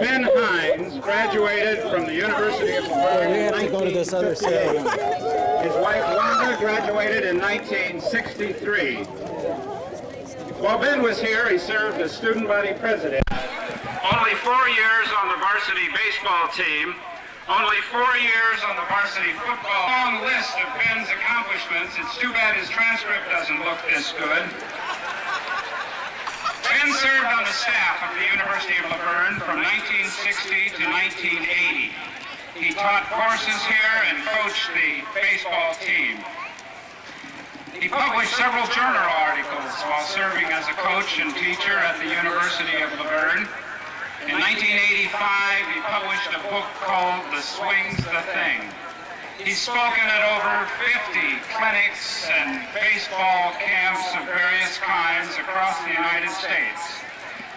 Ben Hines graduated from the University of La Verne in 1958. His wife Wanda graduated in 1963. While Ben was here, he served as student body president. Only 4 years on the varsity baseball team, only 4 years on the varsity football. Long list of Ben's accomplishments. It's too bad his transcript doesn't look this good. Ben served on the staff of the University of La Verne from 1960 to 1980. He taught courses here and coached the baseball team. He published several journal articles while serving as a coach and teacher at the University of La Verne. In 1985, he published a book called The Swing's the Thing. He's spoken at over 50 clinics and baseball camps of various kinds across the United States.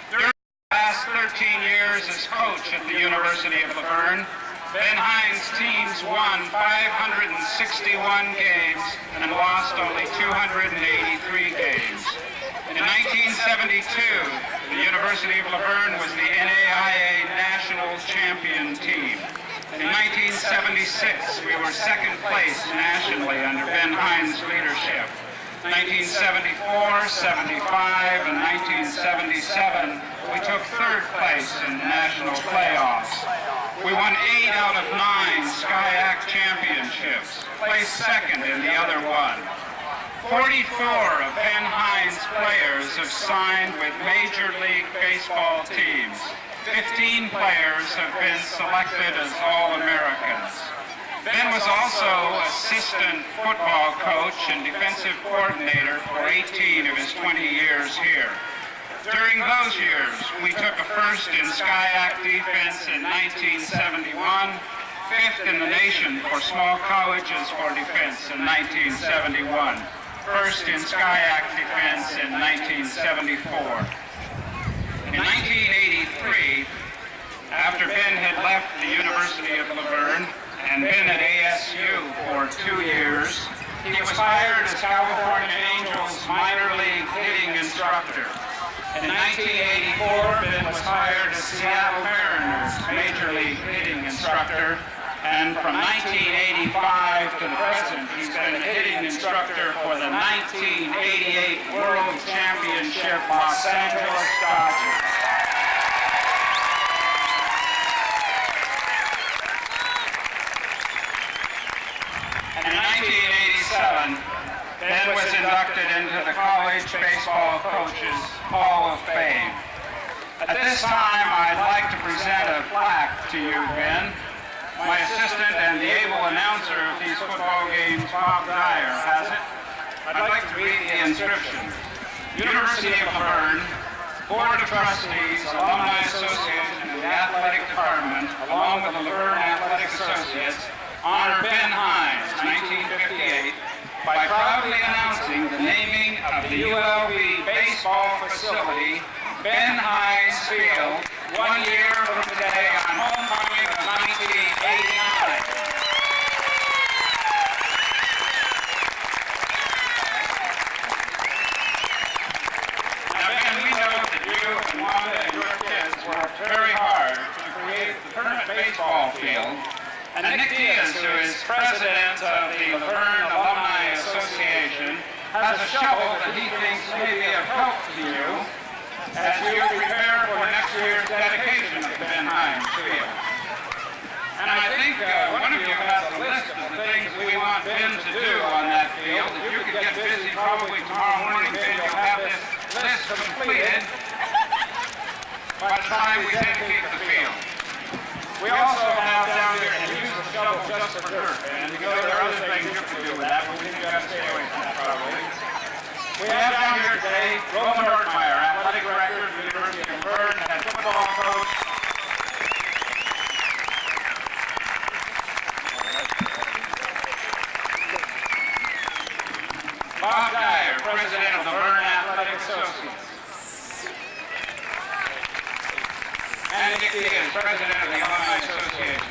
During the last 13 years as coach at the University of La Verne, Ben Hines' teams won 561 games and lost only 283 games. In 1972, the University of La Verne was the NAIA National Champion team. In 1976, we were second place nationally under Ben Hines' leadership. 1974, 75, and 1977, we took third place in the national playoffs. We won 8 out of 9 SCIAC championships, placed second in the other one. 44 of Ben Hines' players have signed with Major League Baseball teams. 15 players have been selected as All-Americans. Ben was also assistant football coach and defensive coordinator for 18 of his 20 years here. During those years, we took a first in SCIAC defense in 1971, fifth in the nation for small colleges for defense in 1971, first in SCIAC defense in 1974. In 1983, after Ben had left the University of La Verne and been at ASU for 2 years, he was hired as California Angels minor league hitting instructor. In 1984, Ben was hired as Seattle Mariners Major League hitting instructor, and from 1985 to the present, he's been a hitting instructor for the 1988 World Championship Los Angeles Dodgers. And in 1987, Ben was inducted into the College Baseball Coaches Hall of Fame. At this time, I'd like to present a plaque to you, Ben. My assistant and the able announcer of these football games, Bob Dyer, has it. I'd like to read the inscription. University of La Verne, Board of Trustees, Alumni Association, and the Athletic Department, along with the La Verne Athletic Associates, honor Ben Hines, 1958, by proudly announcing the naming of the ULV baseball facility, Ben Hines Field, 1 year from today on homecoming of 1989. Now, Ben, we know that you and Wanda and your kids worked very hard to create the permanent baseball field. And Nick Diaz, who is president of the La Verne Alumni Association, has a shovel that he thinks may be of help to you as you prepare for next year's dedication of the Ben Hines Field. And I think one of you has a list of the things we want Ben to do on that field. If you could get busy probably tomorrow morning, Ben, you'll have this list completed by the time we dedicate the field. We also have down here, and use the shovel just for dirt, and you know there are other things you can do with that, but we think you got to stay away from that probably. We have down here today Roland Ortmeyer, athletic director of the University of La Verne, and football coach. Bob Dyer, president of the Verne Athletic Associates. And Nick Diaz, president of the Alumni Association.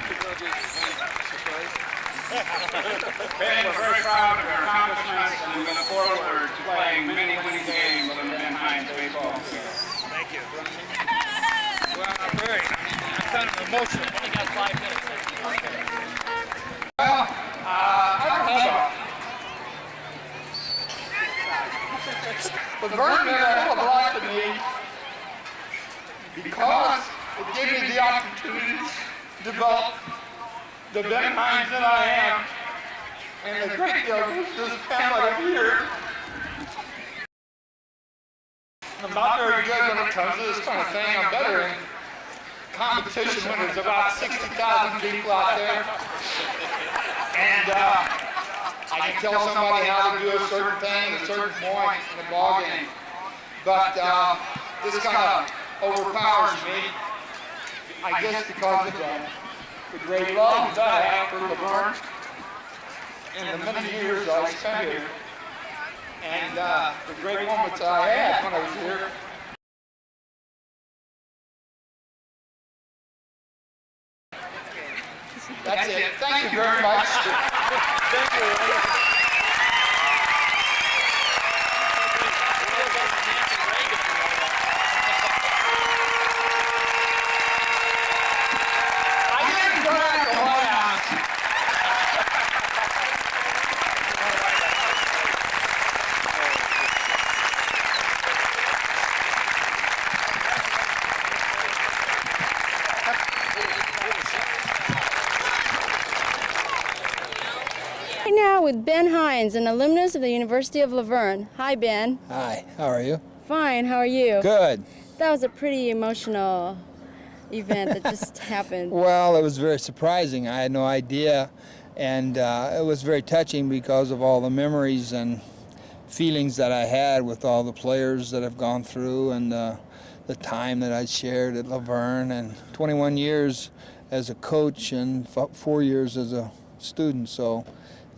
Ben, we're very proud of your accomplishments, and we look forward to playing many winning games on the Ben Hines baseball field. Thank you. Well, I'm kind of emotional. Only got 5 minutes. Well, I don't have but Verne meant a hell of a lot to me because it gave me the opportunity to develop the Ben Hines that I am, and the great deal of this family up here. I'm not very good when it comes to this kind of thing. I'm better in competition when there's about 60,000 people out there. And I can tell somebody how to do a certain thing at a certain point in the ball game. But this kind of overpowers me, I guess, because of the great love that I have for La Verne and the many years I spent here. And the great moments I had when I was here. That's it. Thank you very much. Thank you. Right now with Ben Hines, an alumnus of the University of La Verne. Hi, Ben. Hi, how are you? Fine, how are you? Good. That was a pretty emotional event that just happened. Well, it was very surprising. I had no idea, and it was very touching because of all the memories and feelings that I had with all the players that I've gone through and the time that I shared at La Verne, and 21 years as a coach and 4 years as a student. So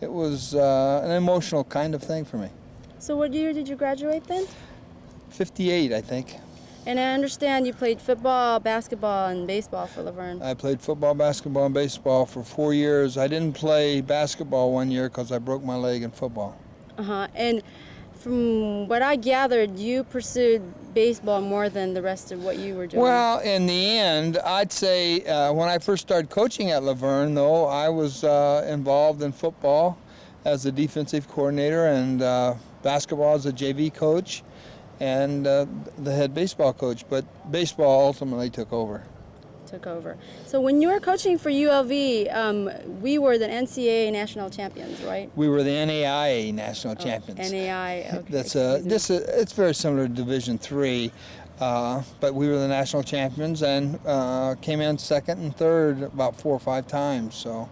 it was an emotional kind of thing for me. So what year did you graduate then? 58, I think. And I understand you played football, basketball, and baseball for La Verne. I played football, basketball, and baseball for 4 years. I didn't play basketball 1 year because I broke my leg in football. And from what I gathered, you pursued baseball more than the rest of what you were doing. Well, in the end, I'd say when I first started coaching at La Verne, though, I was involved in football as a defensive coordinator and basketball as a JV coach and the head baseball coach. But baseball ultimately took over. So when you were coaching for ULV, we were the NCAA national champions, right? We were the NAIA national champions. NAIA, okay. That's it's very similar to Division III, but we were the national champions and came in second and third about 4 or 5 times. So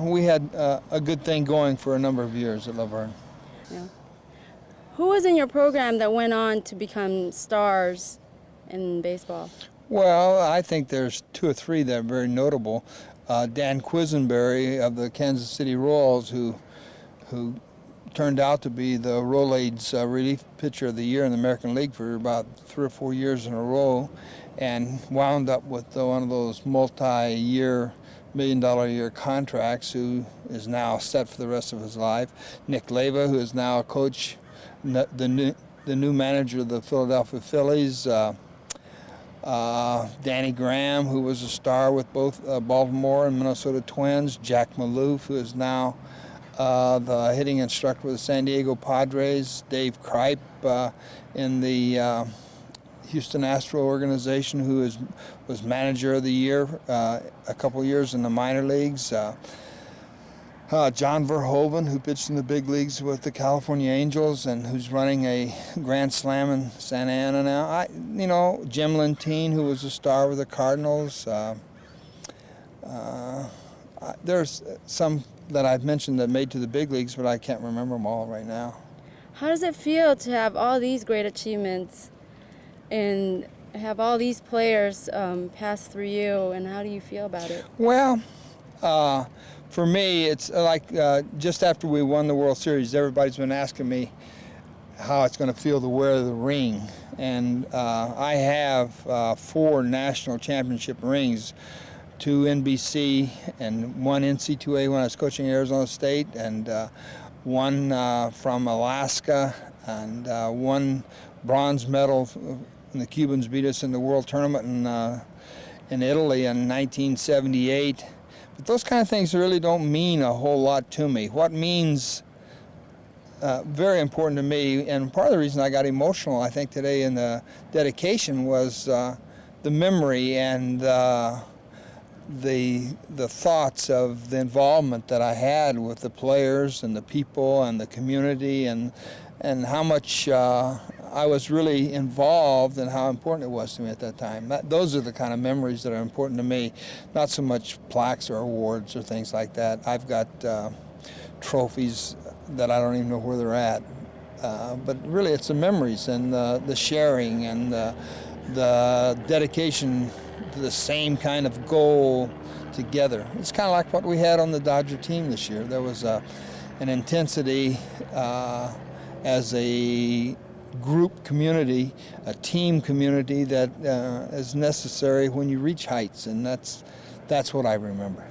we had a good thing going for a number of years at La Verne. Yeah. Who was in your program that went on to become stars in baseball? Well, I think there's 2 or 3 that are very notable. Dan Quisenberry of the Kansas City Royals, who turned out to be the Rolaids relief pitcher of the year in the American League for about 3 or 4 years in a row, and wound up with one of those multi-year, $1 million a year contracts, who is now set for the rest of his life. Nick Leva, who is now a coach, the new manager of the Philadelphia Phillies. Danny Graham, who was a star with both Baltimore and Minnesota Twins. Jack Maloof, who is now the hitting instructor with the San Diego Padres. Dave Kripe in the Houston Astro organization, who was manager of the year a couple years in the minor leagues. John Verhoeven, who pitched in the big leagues with the California Angels and who's running a Grand Slam in Santa Ana now. Jim Lentine, who was a star with the Cardinals. There's some that I've mentioned that made to the big leagues, but I can't remember them all right now. How does it feel to have all these great achievements and have all these players pass through you, and how do you feel about it? Well, for me, it's like just after we won the World Series, everybody's been asking me how it's going to feel to wear the ring. And I have 4 national championship rings, 2 NBC and 1 NC2A when I was coaching Arizona State, and 1 from Alaska, and 1 bronze medal and the Cubans beat us in the World Tournament in Italy in 1978. But those kind of things really don't mean a whole lot to me. What means very important to me, and part of the reason I got emotional, I think, today in the dedication was the memory and the thoughts of the involvement that I had with the players and the people and the community, and how much I was really involved and how important it was to me at that time. Those are the kind of memories that are important to me, not so much plaques or awards or things like that. I've got trophies that I don't even know where they're at. But really it's the memories and the sharing and the dedication to the same kind of goal together. It's kind of like what we had on the Dodger team this year. There was an intensity as a group community, a team community that is necessary when you reach heights, and that's what I remember.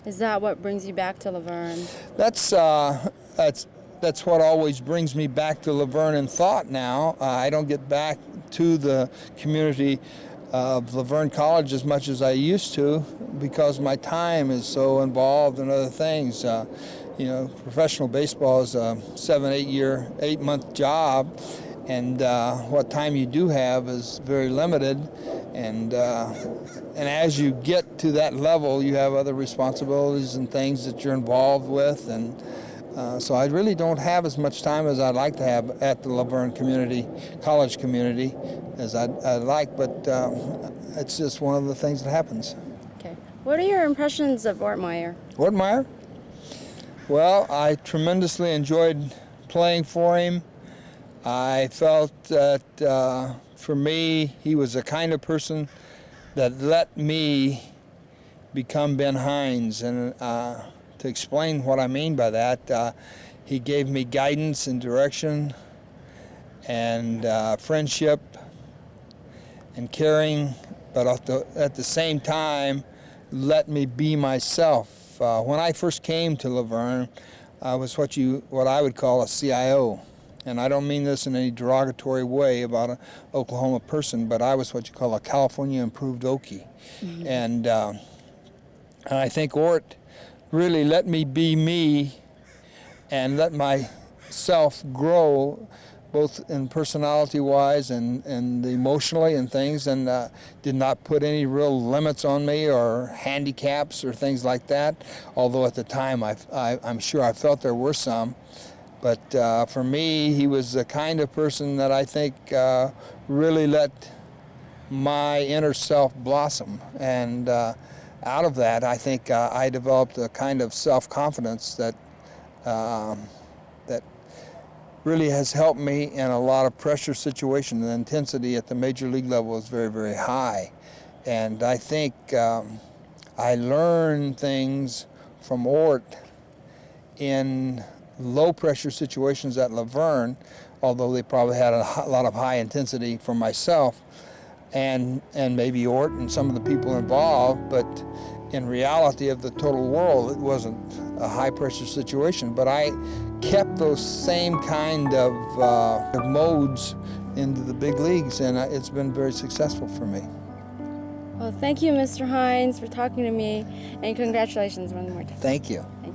Is that what brings you back to La Verne? That's what always brings me back to La Verne in thought now. I don't get back to the community of La Verne College as much as I used to because my time is so involved in other things. You know, professional baseball is a 8-month job, and what time you do have is very limited. And as you get to that level, you have other responsibilities and things that you're involved with, and so I really don't have as much time as I'd like to have at the La Verne college community as I'd like, but it's just one of the things that happens. Okay. What are your impressions of Ortmeyer? Ortmeyer? Well, I tremendously enjoyed playing for him. I felt that for me, he was the kind of person that let me become Ben Hines. And to explain what I mean by that, he gave me guidance and direction and friendship and caring, but at the same time, let me be myself. When I first came to La Verne, I was what I would call a CIO. And I don't mean this in any derogatory way about an Oklahoma person, but I was what you call a California improved Okie. Mm-hmm. And I think Ort really let me be me and let myself grow, both in personality-wise and emotionally and things, and did not put any real limits on me or handicaps or things like that, although at the time I'm sure I felt there were some. But for me, he was the kind of person that I think really let my inner self blossom. And out of that, I think I developed a kind of self-confidence that really has helped me in a lot of pressure situations. The intensity at the major league level is very, very high. And I think I learned things from Ort in low pressure situations at La Verne, although they probably had a lot of high intensity for myself and maybe Ort and some of the people involved, but in reality of the total world, it wasn't a high pressure situation. But I kept those same kind of modes into the big leagues, and it's been very successful for me. Well, thank you, Mr. Hines, for talking to me, and congratulations one more time. Thank you. Thank you.